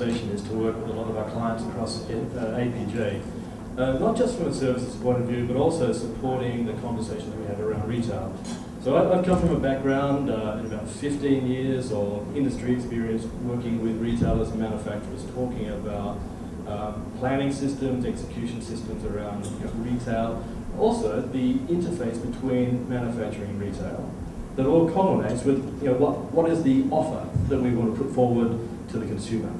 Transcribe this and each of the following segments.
sensation is to work with a lot of our clients across APJ, not just from a services point of view, but also supporting the conversations we have around retail. So I've come from a background in about 15 years of industry experience working with retailers and manufacturers, talking about planning systems, execution systems around retail, also the interface between manufacturing and retail that all culminates with what is the offer that we want to put forward to the consumer.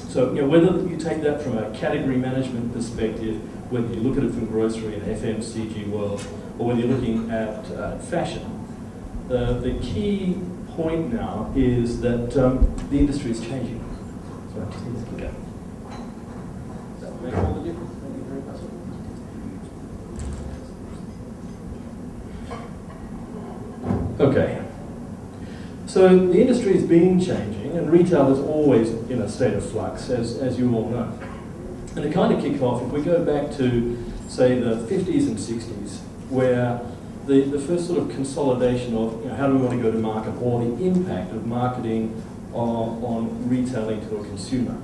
So whether you take that from a category management perspective, whether you look at it from grocery and FMCG world, or whether you're looking at fashion, the key point now is that the industry is changing. So I just need to keep going. Does that make all the difference? Thank you very much. Okay. So the industry has been changing, and retail is always in a state of flux, as you all know. And it kind of kicked off, if we go back to, say, the 50s and 60s, where the first sort of consolidation of how do we want to go to market, or the impact of marketing on retailing to a consumer.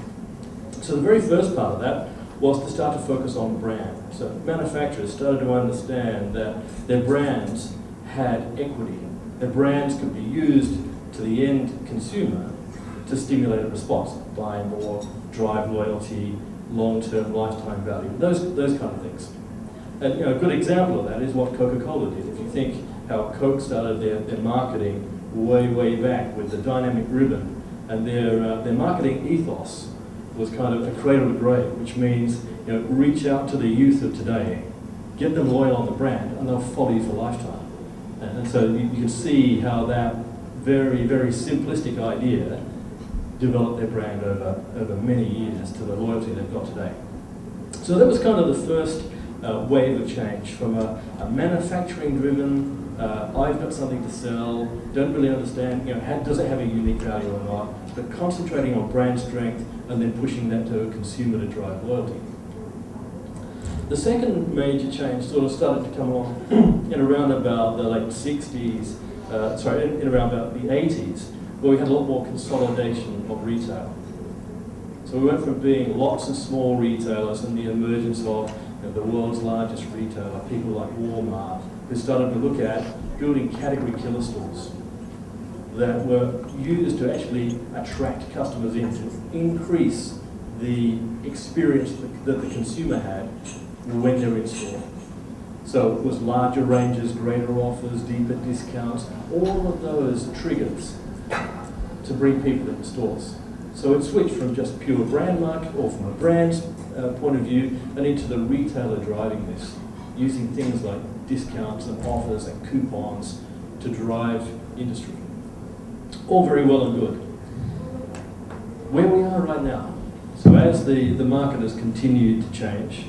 So the very first part of that was to start to focus on brand. So manufacturers started to understand that their brands had equity. Their brands could be used to the end consumer to stimulate a response, buy more, drive loyalty, long-term lifetime value, those kind of things. And a good example of that is what Coca-Cola did. If you think how Coke started their marketing way back with the dynamic ribbon, and their marketing ethos was kind of a cradle to grave, which means reach out to the youth of today, get them loyal on the brand, and they'll follow you for a lifetime. And so you can see how that very simplistic idea developed their brand over many years to the loyalty they've got today. So that was kind of the first wave of change from a manufacturing-driven, I've got something to sell, don't really understand, does it have a unique value or not, but concentrating on brand strength and then pushing that to a consumer to drive loyalty. The second major change sort of started to come along in around about the late 60s, in around about the 80s, where we had a lot more consolidation of retail. So we went from being lots of small retailers and the emergence of the world's largest retailer, people like Walmart, who started to look at building category killer stores that were used to actually attract customers in, to increase the experience that the consumer had when they're in store. So it was larger ranges, greater offers, deeper discounts, all of those triggers to bring people into stores. So it switched from just pure brand market, or from a brand's point of view, and into the retailer driving this, using things like discounts and offers and coupons to drive industry. All very well and good. Where we are right now, so as the market has continued to change,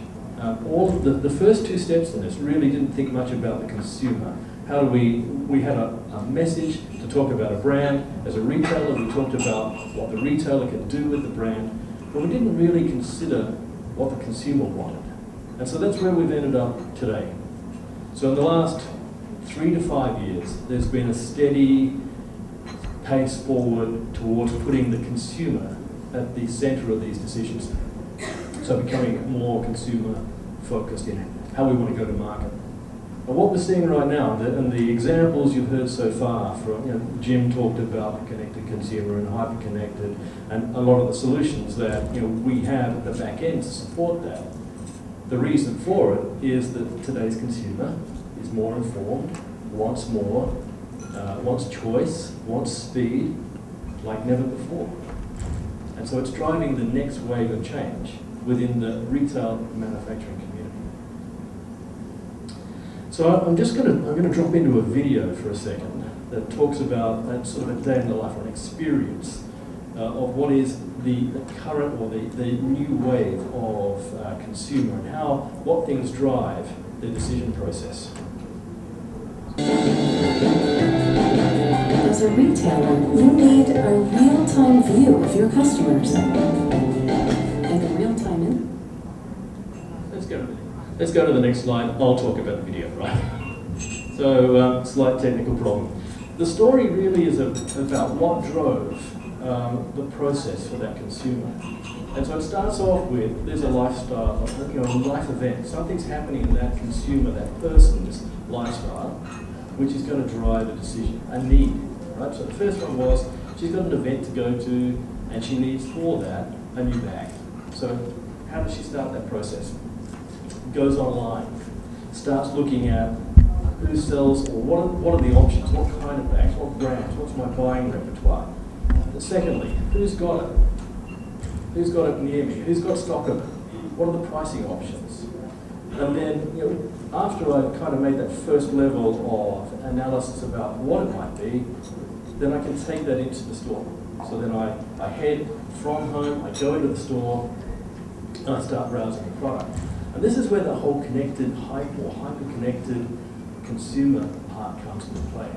all of the first two steps in this really didn't think much about the consumer. How do we had a message to talk about a brand. As a retailer, we talked about what the retailer could do with the brand, but we didn't really consider what the consumer wanted. And so that's where we've ended up today. So in the last 3 to 5 years, there's been a steady pace forward towards putting the consumer at the center of these decisions. So becoming more consumer focused in how we want to go to market. And what we're seeing right now, and the examples you've heard so far from, Jim talked about the connected consumer and hyperconnected, and a lot of the solutions that we have at the back end to support that. The reason for it is that today's consumer is more informed, wants more, wants choice, wants speed, like never before. And so it's driving the next wave of change within the retail manufacturing community. So I'm going to drop into a video for a second that talks about that sort of a day in the life, or an experience of what is the current or the new wave of consumer, and what things drive their decision process. As a retailer, you need a real-time view of your customers. And a real-time in. Let's go to the next slide. I'll talk about the video, right? So, slight technical problem. The story really is about what drove the process for that consumer. And so it starts off with, there's a lifestyle, a life event. Something's happening in that consumer, that person's lifestyle, which is going to drive a decision, a need, right? So the first one was, she's got an event to go to, and she needs for that a new bag. So how does she start that process? Goes online, starts looking at who sells, or what are the options, what kind of bags, what brands, what's my buying repertoire. And secondly, who's got it? Who's got it near me? Who's got stock of it? What are the pricing options? And then, after I've kind of made that first level of analysis about what it might be, then I can take that into the store. So then I head from home, I go into the store, and I start browsing the product. And this is where the whole connected, hyper-connected consumer part comes into play.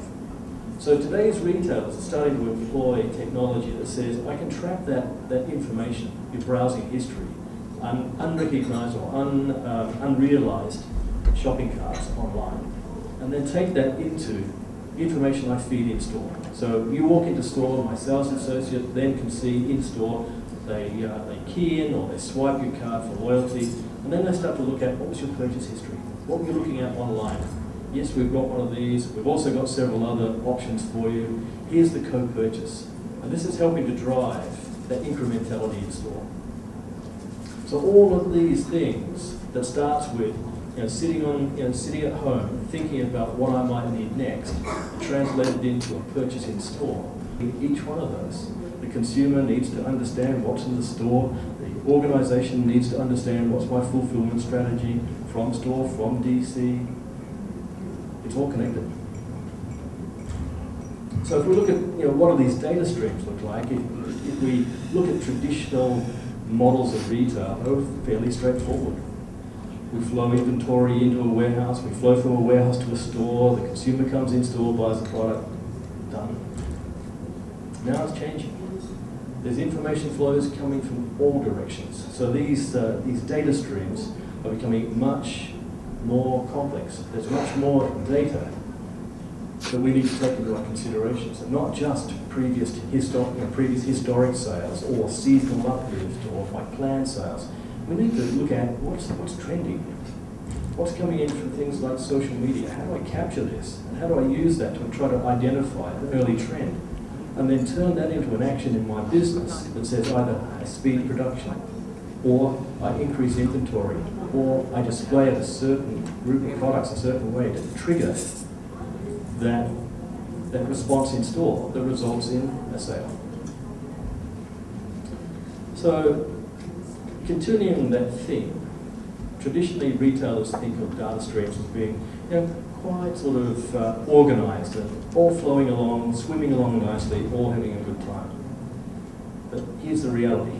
So today's retailers are starting to employ technology that says, I can track that information, your browsing history, unrecognized or unrealized shopping carts online, and then take that into information I feed in store. So you walk into store, my sales associate then can see in store, they key in or they swipe your card for loyalty, and then they start to look at what was your purchase history, what were you looking at online. Yes, we've got one of these. We've also got several other options for you. Here's the co-purchase. And this is helping to drive that incrementality in store. So all of these things that starts with sitting at home, thinking about what I might need next, translated into a purchase in store. In each one of those, the consumer needs to understand what's in the store. The organization needs to understand what's my fulfillment strategy from store, from DC. It's all connected. So if we look at what do these data streams look like, if we look at traditional models of retail, they're fairly straightforward. We flow inventory into a warehouse, we flow from a warehouse to a store, the consumer comes in store, buys the product, done. Now it's changing. There's information flows coming from all directions. So these data streams are becoming much more complex. There's much more data that we need to take into our consideration. So not just previous historic sales or seasonal uplift or my planned sales. We need to look at what's trending. What's coming in from things like social media? How do I capture this? And how do I use that to try to identify an early trend? And then turn that into an action in my business that says either I speed production, or I increase inventory, or I display a certain group of products a certain way to trigger that response in store that results in a sale. So, continuing that theme, traditionally retailers think of data streams as being quite sort of organized and all flowing along, swimming along nicely, all having a good time. But here's the reality.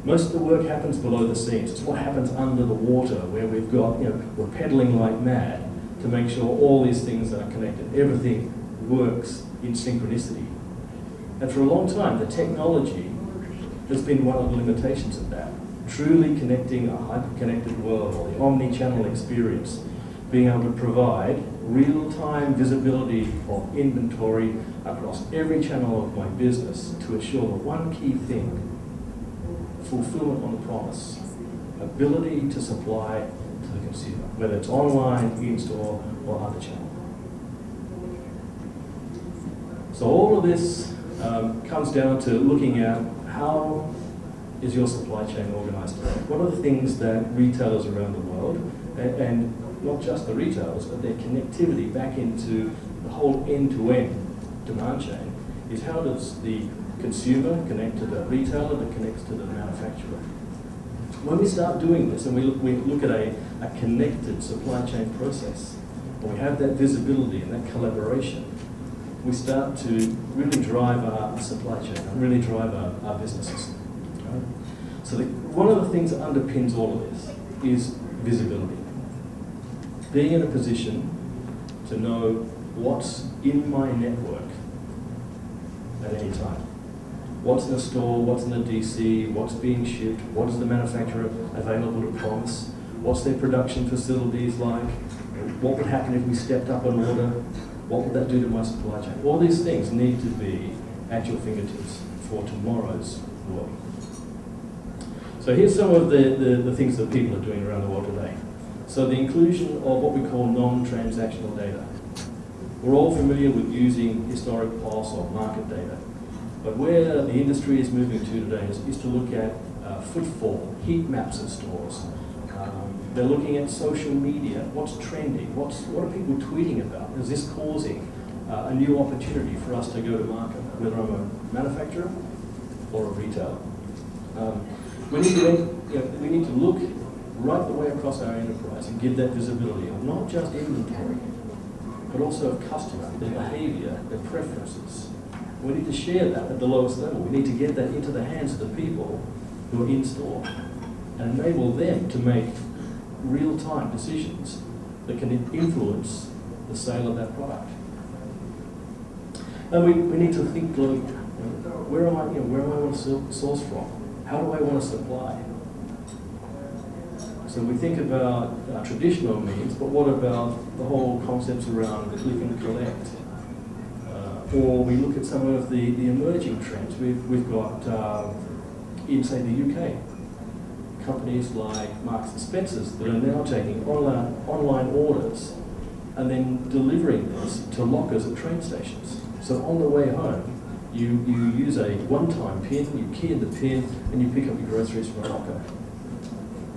Most of the work happens below the scenes. It's what happens under the water, where we've got, we're pedaling like mad to make sure all these things are connected. Everything works in synchronicity. And for a long time, the technology has been one of the limitations of that. Truly connecting a hyper-connected world, or the omni-channel experience, being able to provide real-time visibility of inventory across every channel of my business to assure the one key thing: fulfillment on the promise, ability to supply to the consumer, whether it's online, in-store, or other channel. So all of this comes down to looking at how is your supply chain organized today? What are the things that retailers around the world, and not just the retailers, but their connectivity back into the whole end-to-end demand chain, is how does the consumer connect to the retailer that connects to the manufacturer? When we start doing this and we look at a connected supply chain process, and we have that visibility and that collaboration, we start to really drive our supply chain and really drive our businesses. Right? So one of the things that underpins all of this is visibility. Being in a position to know what's in my network at any time. What's in a store, what's in a DC, what's being shipped, what is the manufacturer available to promise, what's their production facilities like, what would happen if we stepped up an order, what would that do to my supply chain? All these things need to be at your fingertips for tomorrow's world. So here's some of the things that people are doing around the world today. So the inclusion of what we call non-transactional data. We're all familiar with using historic POS or market data, but where the industry is moving to today is to look at footfall, heat maps of stores. They're looking at social media, what's trending, what are people tweeting about? Is this causing a new opportunity for us to go to market, whether I'm a manufacturer or a retailer? We need to look right the way across our enterprise and give that visibility of not just inventory, but also of customer, their behavior, their preferences. We need to share that at the lowest level. We need to get that into the hands of the people who are in store and enable them to make real-time decisions that can influence the sale of that product. And we need to think globally. Where am I want to source from? How do I want to supply? So we think about traditional means, but what about the whole concepts around click and collect? Or we look at some of the emerging trends. We've got, in say the UK, companies like Marks and Spencer's that are now taking online orders and then delivering this to lockers at train stations. So on the way home, you use a one-time PIN, you key in the PIN, and you pick up your groceries from a locker.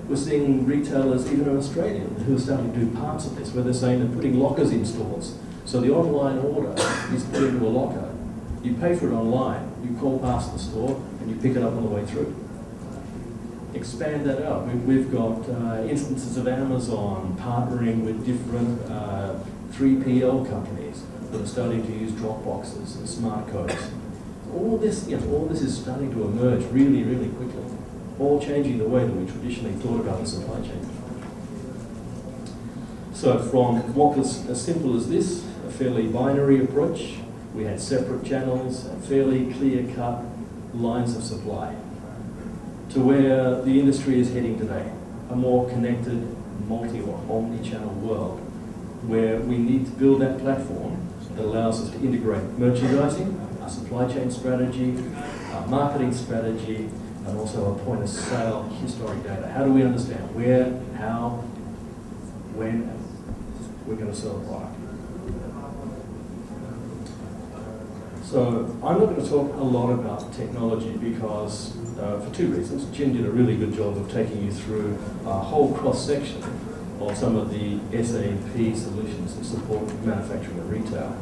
We're seeing retailers, even in Australia, who are starting to do parts of this, where they're saying they're putting lockers in stores. So the online order is put into a locker. You pay for it online, you call past the store, and you pick it up on the way through. Expand that out. We've got instances of Amazon partnering with different 3PL companies that are starting to use drop boxes and smart codes. All this is starting to emerge really, really quickly, all changing the way that we traditionally thought about the supply chain. So from what was as simple as this, a fairly binary approach, we had separate channels, and fairly clear-cut lines of supply, to where the industry is heading today, a more connected, multi or omni-channel world, where we need to build that platform that allows us to integrate merchandising, our supply chain strategy, our marketing strategy, and also our point of sale historic data. How do we understand where, how, when we're going to sell a product? So I'm not going to talk a lot about technology because, for two reasons. Jim did a really good job of taking you through a whole cross-section of some of the SAP solutions that support manufacturing and retail.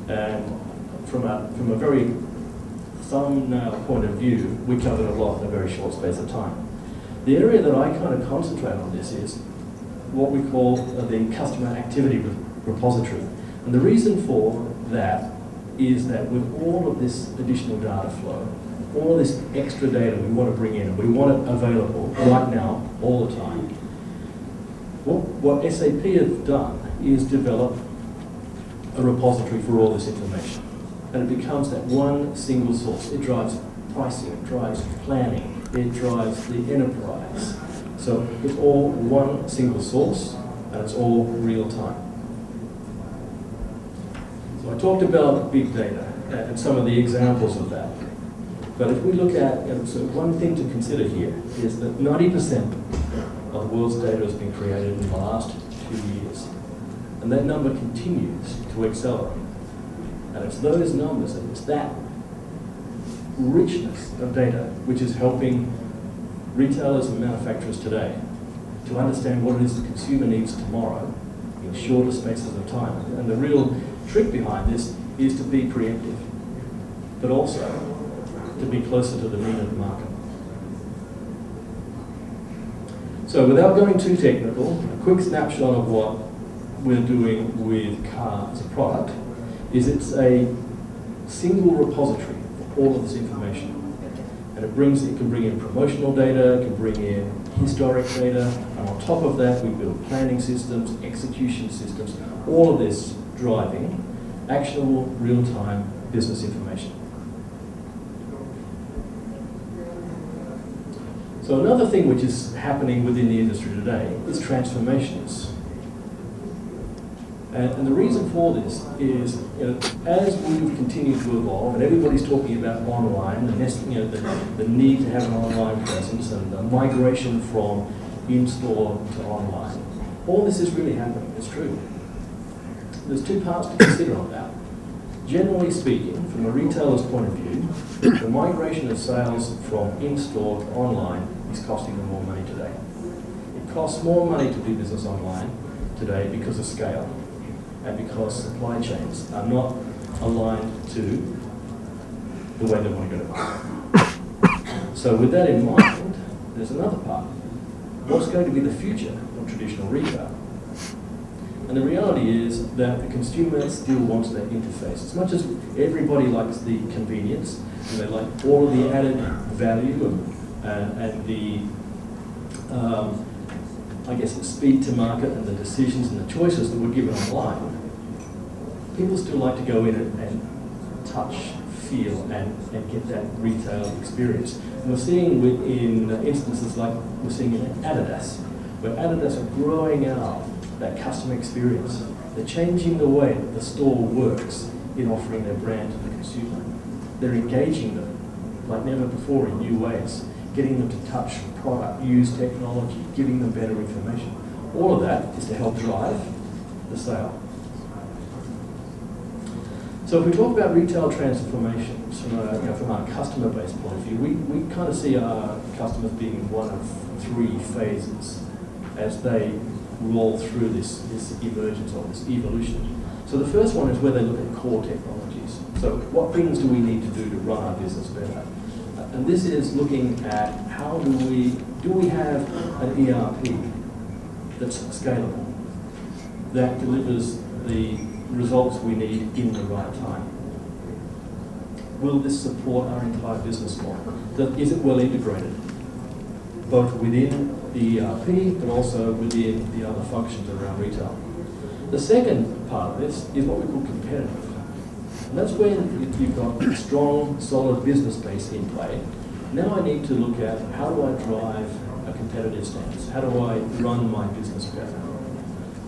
And from a very thumbnail point of view, we covered a lot in a very short space of time. The area that I kind of concentrate on this is what we call the customer activity repository. And the reason for that is that with all of this additional data flow, all this extra data we want to bring in, and we want it available right now, all the time, what SAP have done is develop a repository for all this information. And it becomes that one single source. It drives pricing, it drives planning, it drives the enterprise. So it's all one single source, and it's all real time. So I talked about big data and some of the examples of that. But if we look at, so one thing to consider here is that 90% of the world's data has been created in the last 2 years. And that number continues to accelerate. And it's those numbers, and it's that richness of data which is helping retailers and manufacturers today to understand what it is the consumer needs tomorrow in shorter spaces of time. And the real trick behind this is to be preemptive, but also to be closer to the need of the market. So without going too technical, a quick snapshot of what we're doing with CAR as a product is it's a single repository for all of this information. And it can bring in promotional data, it can bring in historic data, and on top of that we build planning systems, execution systems, all of this driving actionable real-time business information. So another thing which is happening within the industry today is transformations. And the reason for this is, as we've continued to evolve, and everybody's talking about online, the need to have an online presence, and the migration from in-store to online, all this is really happening. It's true. There's two parts to consider on that. Generally speaking, from a retailer's point of view, the migration of sales from in-store to online is costing them more money today. It costs more money to do business online today because of scale and because supply chains are not aligned to the way they want to go to market. So with that in mind, there's another part. What's going to be the future of traditional retail? And the reality is that the consumer still wants that interface. As much as everybody likes the convenience, and they like all of the added value and the, the speed to market and the decisions and the choices that we're given online, people still like to go in and touch, feel, and get that retail experience. And we're seeing in instances like we're seeing in Adidas, where Adidas are growing out that customer experience. They're changing the way that the store works in offering their brand to the consumer. They're engaging them like never before in new ways, getting them to touch product, use technology, giving them better information. All of that is to help drive the sale. So if we talk about retail transformations from our customer base point of view, we kind of see our customers being one of three phases as they roll through this emergence or this evolution. So the first one is where they look at core technologies. So what things do we need to do to run our business better? And this is looking at how do we have an ERP that's scalable, that delivers the results we need in the right time? Will this support our entire business model? Is it well integrated, both within the ERP, but also within the other functions around retail? The second part of this is what we call competitive. And that's when you've got a strong, solid business base in play. Now I need to look at how do I drive a competitive stance? How do I run my business better?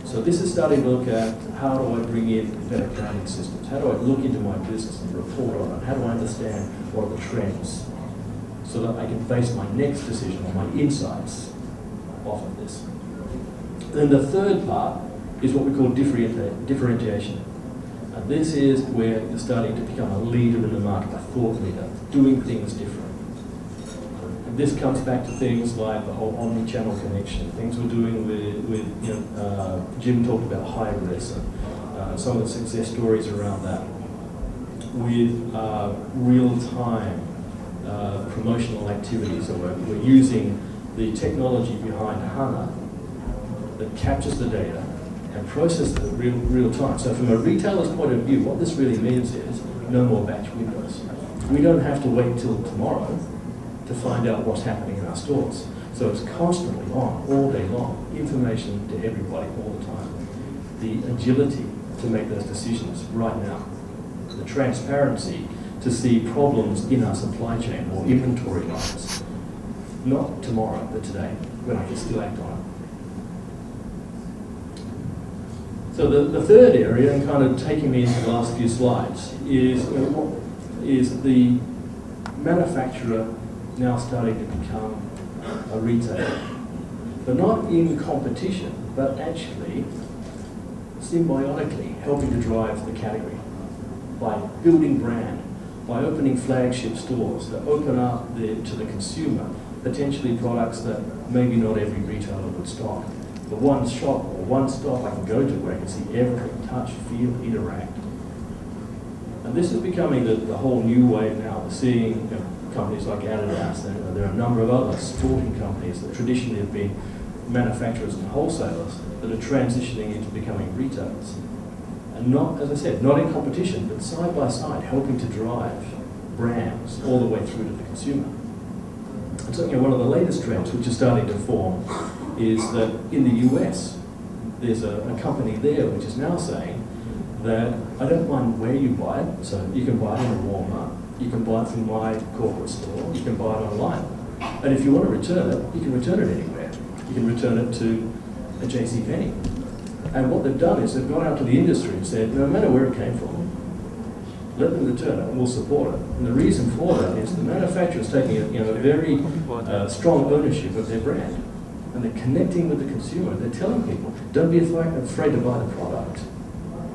So this is starting to look at how do I bring in better accounting systems? How do I look into my business and report on it? How do I understand what are the trends so that I can base my next decision on my insights off of this? Then the third part is what we call differentiation. And this is where you're starting to become a leader in the market, a thought leader, doing things different. And this comes back to things like the whole omni-channel connection, things we're doing with Jim talked about hybris and some of the success stories around that, with real-time promotional activities. So we're using the technology behind HANA that captures the data and processes it real time. So from a retailer's point of view, what this really means is no more batch windows. We don't have to wait till tomorrow to find out what's happening in our stores. So it's constantly on, all day long, information to everybody all the time. The agility to make those decisions right now. The transparency to see problems in our supply chain or inventory lines. Not tomorrow, but today, when I can still act on it. So the third area, and kind of taking me into the last few slides, is the manufacturer now starting to become a retailer. But not in competition, but actually symbiotically helping to drive the category by building brand, by opening flagship stores that open up to the consumer potentially products that maybe not every retailer would stock. The one shop or one stop I can go to where I can see everything, touch, feel, interact. And this is becoming the whole new wave now. We're seeing companies like Adidas, and there are a number of other sporting companies that traditionally have been manufacturers and wholesalers that are transitioning into becoming retailers. And not, as I said, not in competition, but side by side, helping to drive brands all the way through to the consumer. And so, one of the latest trends which is starting to form is that in the US, there's a company there which is now saying that I don't mind where you buy it, so you can buy it in a Walmart, you can buy it from my corporate store, you can buy it online. And if you want to return it, you can return it anywhere. You can return it to a JCPenney. And what they've done is they've gone out to the industry and said, no matter where it came from, let them return it and we'll support it. And the reason for that is the manufacturer's taking a very strong ownership of their brand. And they're connecting with the consumer. They're telling people, don't be afraid to buy the product.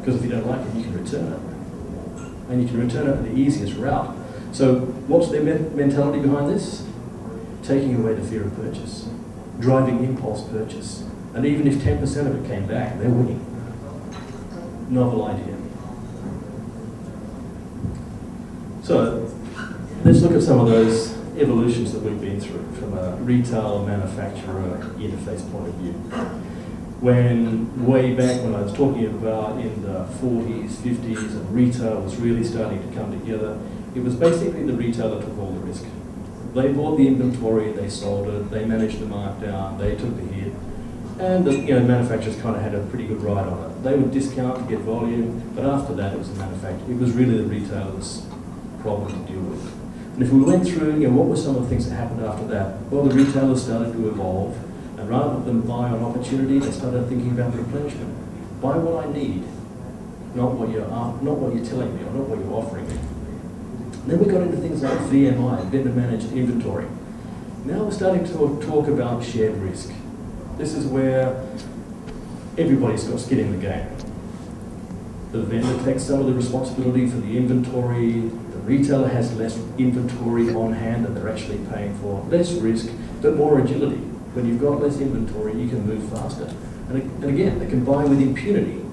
Because if you don't like it, you can return it. And you can return it the easiest route. So what's their mentality behind this? Taking away the fear of purchase. Driving impulse purchase. And even if 10% of it came back, they're winning. Novel idea. So let's look at some of those evolutions that we've been through from a retail manufacturer interface point of view. When way back when I was talking about in the 40s, 50s, and retail was really starting to come together, it was basically the retailer took all the risk. They bought the inventory, they sold it, they managed the markdown, they took the hit, and the manufacturers kind of had a pretty good ride on it. They would discount to get volume, but after that it was the manufacturer. It was really the retailer's problem to deal with. And if we went through, what were some of the things that happened after that? Well, the retailers started to evolve, and rather than buy on opportunity, they started thinking about replenishment. Buy what I need, not what you're telling me or not what you're offering me. And then we got into things like VMI, vendor managed inventory. Now we're starting to talk about shared risk. This is where everybody's got skin in the game. The vendor takes some of the responsibility for the inventory. The retailer has less inventory on hand that they're actually paying for. Less risk, but more agility. When you've got less inventory, you can move faster. And again, they can buy with impunity.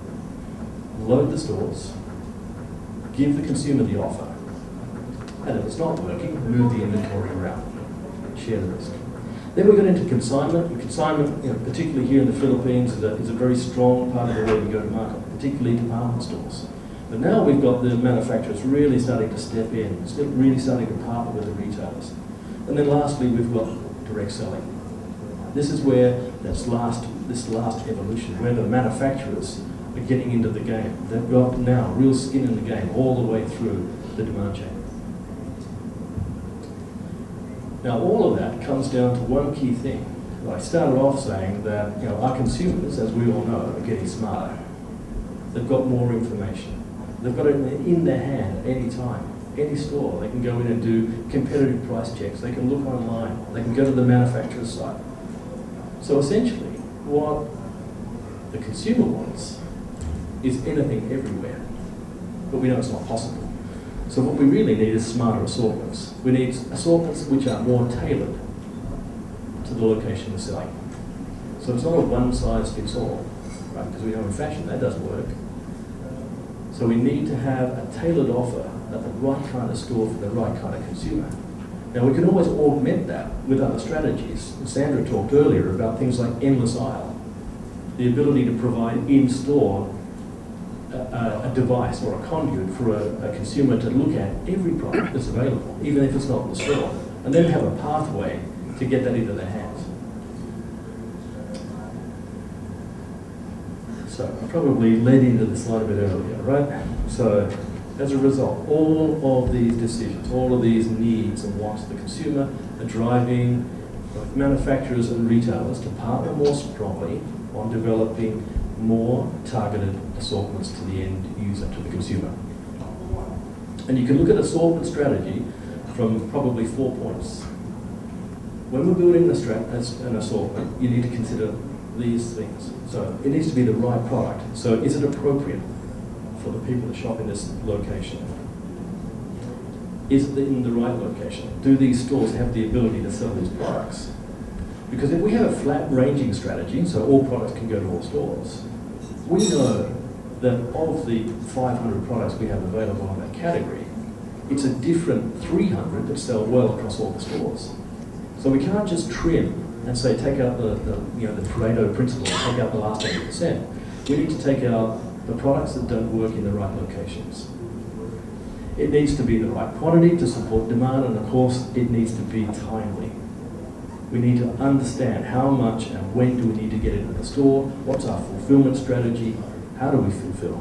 Load the stores, give the consumer the offer, and if it's not working, move the inventory around. Share the risk. Then we got into consignment. And consignment, particularly here in the Philippines, is a very strong part of the way we go to market, particularly department stores. But now we've got the manufacturers really starting to step in, really starting to partner with the retailers. And then lastly, we've got direct selling. This is where this last evolution, where the manufacturers are getting into the game. They've got now real skin in the game all the way through the demand chain. Now, all of that comes down to one key thing. I started off saying that our consumers, as we all know, are getting smarter. They've got more information. They've got it in their hand at any time, any store. They can go in and do competitive price checks. They can look online. They can go to the manufacturer's site. So essentially, what the consumer wants is anything everywhere. But we know it's not possible. So what we really need is smarter assortments. We need assortments which are more tailored to the location we're selling. So it's not a one-size-fits-all, right? Because we know in fashion that doesn't work. So we need to have a tailored offer at the right kind of store for the right kind of consumer. Now we can always augment that with other strategies. Sandra talked earlier about things like endless aisle, the ability to provide in-store a device or a conduit for a consumer to look at every product that's available, even if it's not in the store, and then have a pathway to get that into their hands. So I probably led into this slide a bit earlier, right? So as a result, all of these decisions, all of these needs and wants of the consumer are driving both manufacturers and retailers to partner more strongly on developing more targeted assortments to the end user, to the consumer. And you can look at assortment strategy from probably 4 points. When we're building an assortment, you need to consider these things. So it needs to be the right product. So is it appropriate for the people that shop in this location? Is it in the right location? Do these stores have the ability to sell these products? Because if we have a flat ranging strategy, so all products can go to all stores, we know that of the 500 products we have available in that category, it's a different 300 that sell well across all the stores. So we can't just trim and say take out the Pareto principle, take out the last 80%. We need to take out the products that don't work in the right locations. It needs to be the right quantity to support demand, and of course it needs to be timely. We need to understand how much and when do we need to get into the store, what's our fulfillment strategy, how do we fulfill.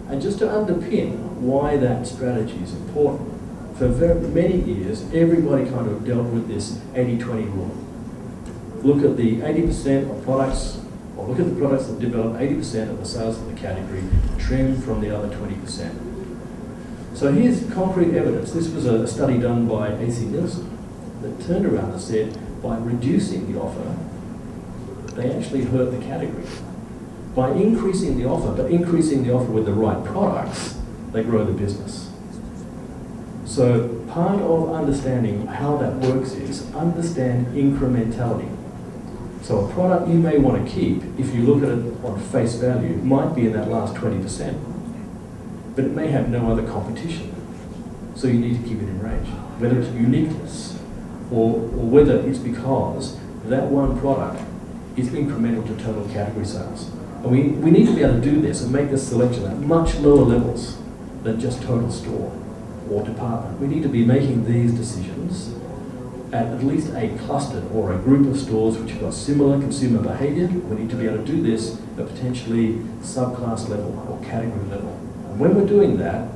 And just to underpin why that strategy is important, for very many years, everybody kind of dealt with this 80-20 rule. Look at the 80% of products or Look at the products that develop 80% of the sales of the category, trim from the other 20%. So here's concrete evidence. This was a study done by AC Nielsen that turned around and said, by reducing the offer, they actually hurt the category. By increasing the offer, but increasing the offer with the right products, they grow the business. So part of understanding how that works is understand incrementality. So a product you may want to keep, if you look at it on face value, might be in that last 20%, but it may have no other competition. So you need to keep it in range, whether it's uniqueness or whether it's because that one product is incremental to total category sales. And we need to be able to do this and make this selection at much lower levels than just total store or department. We need to be making these decisions at least a clustered or a group of stores which have got similar consumer behaviour. We need to be able to do this at potentially subclass level or category level. And when we're doing that,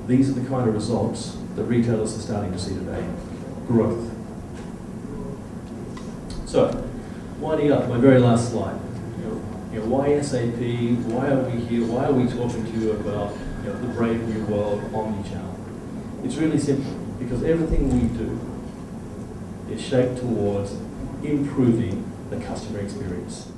these are the kind of results that retailers are starting to see today. Growth. So, winding up, my very last slide. Why SAP? Why are we here? Why are we talking to you about the brave new world, omni-channel? It's really simple, because everything we do is shaped towards improving the customer experience.